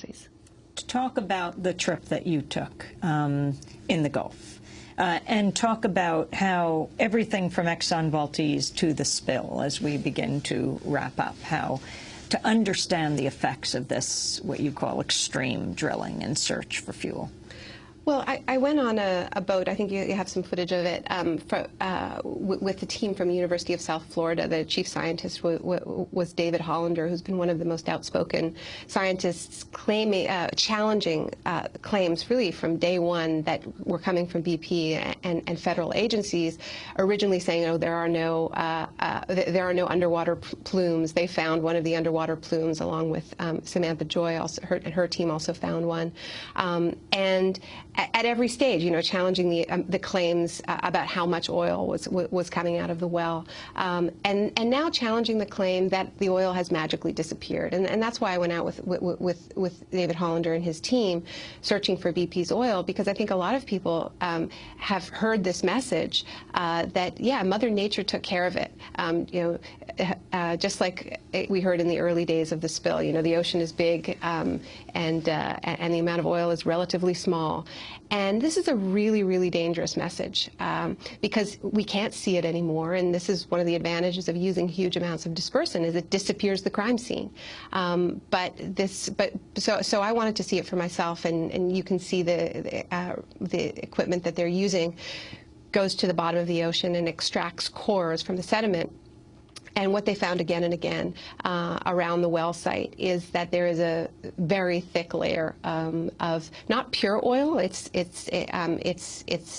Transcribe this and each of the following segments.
please. To talk about the trip that you took in the Gulf, and talk about how everything from Exxon Valdez to the spill, as we begin to wrap up, how to understand the effects of this, what you call extreme drilling and search for fuel. Well, I went on a boat, I think you have some footage of it, with the team from the University of South Florida. The chief scientist was David Hollander, who's been one of the most outspoken scientists challenging claims really from day one that were coming from BP and federal agencies, originally saying, oh, there are no underwater plumes. They found one of the underwater plumes along with Samantha Joy, also her team also found one. And at every stage, challenging the claims about how much oil was coming out of the well, and now challenging the claim that the oil has magically disappeared, and that's why I went out with David Hollander and his team searching for BP's oil, because I think a lot of people have heard this message that Mother Nature took care of it, just like we heard in the early days of the spill. The ocean is big, and the amount of oil is relatively small. And this is a really, really dangerous message because we can't see it anymore. And this is one of the advantages of using huge amounts of dispersant, is it disappears the crime scene. So I wanted to see it for myself, and you can see the equipment that they're using goes to the bottom of the ocean and extracts cores from the sediment. And what they found again and again around the well site is that there is a very thick layer of not pure oil. It's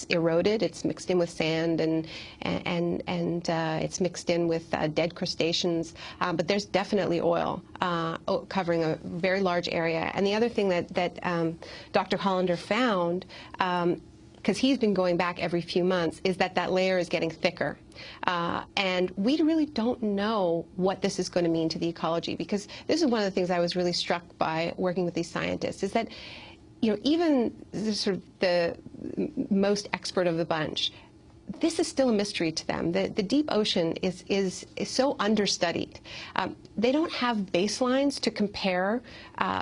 eroded. It's mixed in with sand and it's mixed in with dead crustaceans. But there's definitely oil covering a very large area. And the other thing that Dr. Hollander found, because he's been going back every few months, is that layer is getting thicker. And we really don't know what this is going to mean to the ecology, because this is one of the things I was really struck by working with these scientists, is that, even the most expert of the bunch, this is still a mystery to them. The deep ocean is so understudied. They don't have baselines to compare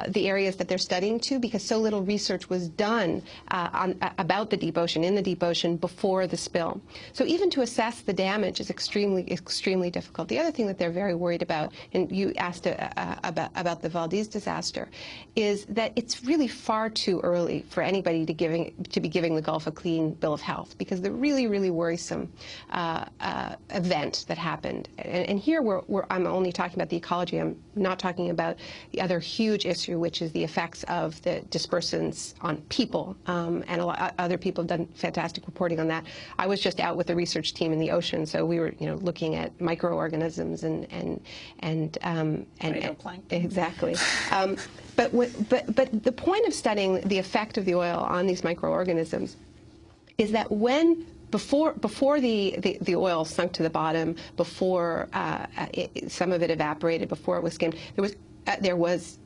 the areas that they're studying to, because so little research was done about the deep ocean, in the deep ocean, before the spill. So even to assess the damage is extremely, extremely difficult. The other thing that they're very worried about, and you asked about the Valdez disaster, is that it's really far too early for anybody to be giving the Gulf a clean bill of health, because the really, really worrisome event that happened. And here I'm only talking about the ecology. I'm not talking about the other huge issue, which is the effects of the dispersants on people. And a lot other people have done fantastic reporting on that. I was just out with the research team in the ocean, so we were looking at microorganisms and phytoplankton. Exactly. But the point of studying the effect of the oil on these microorganisms is that before the oil sunk to the bottom, before some of it evaporated, before it was skimmed, there was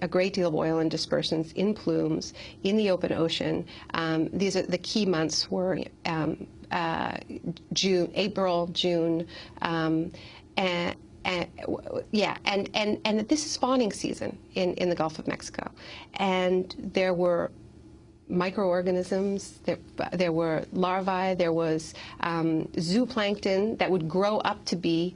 a great deal of oil and dispersants in plumes in the open ocean. These are the key months were April, June, and this is spawning season in the Gulf of Mexico, and there were microorganisms, there were larvae, there was zooplankton that would grow up to be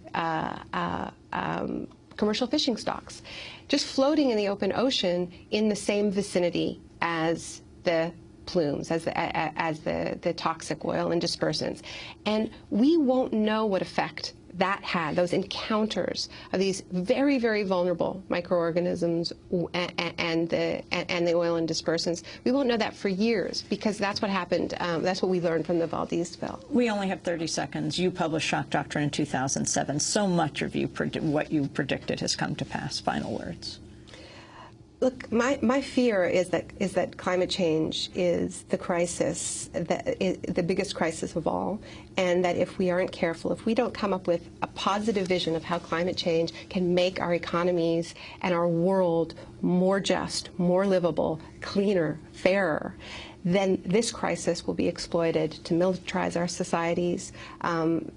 commercial fishing stocks, just floating in the open ocean in the same vicinity as the plumes, as the toxic oil and dispersants. And we won't know what effect that had, those encounters of these very, very vulnerable microorganisms and the oil and dispersants. We won't know that for years, because that's what happened. That's what we learned from the Valdez spill. We only have 30 seconds. You published Shock Doctrine in 2007. So much of what you predicted has come to pass. Final words. Look, my fear is that climate change is the crisis, the biggest crisis of all, and that if we aren't careful, if we don't come up with a positive vision of how climate change can make our economies and our world more just, more livable, cleaner, fairer, then this crisis will be exploited to militarize our societies,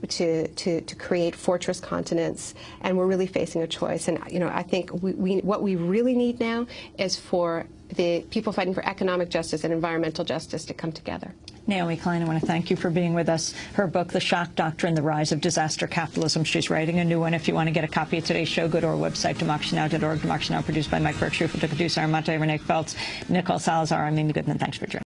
to create fortress continents, and we're really facing a choice. And I think what we really need now is for the people fighting for economic justice and environmental justice to come together. Naomi Klein, I want to thank you for being with us. Her book, The Shock Doctrine, The Rise of Disaster Capitalism. She's writing a new one. If you want to get a copy of today's show, go to our website, democracynow.org. Democracy Now! Produced by Mike Berkshire, for the producer Armante, Renee Feltz, Nicole Salazar. I'm Amy Goodman. Thanks for joining.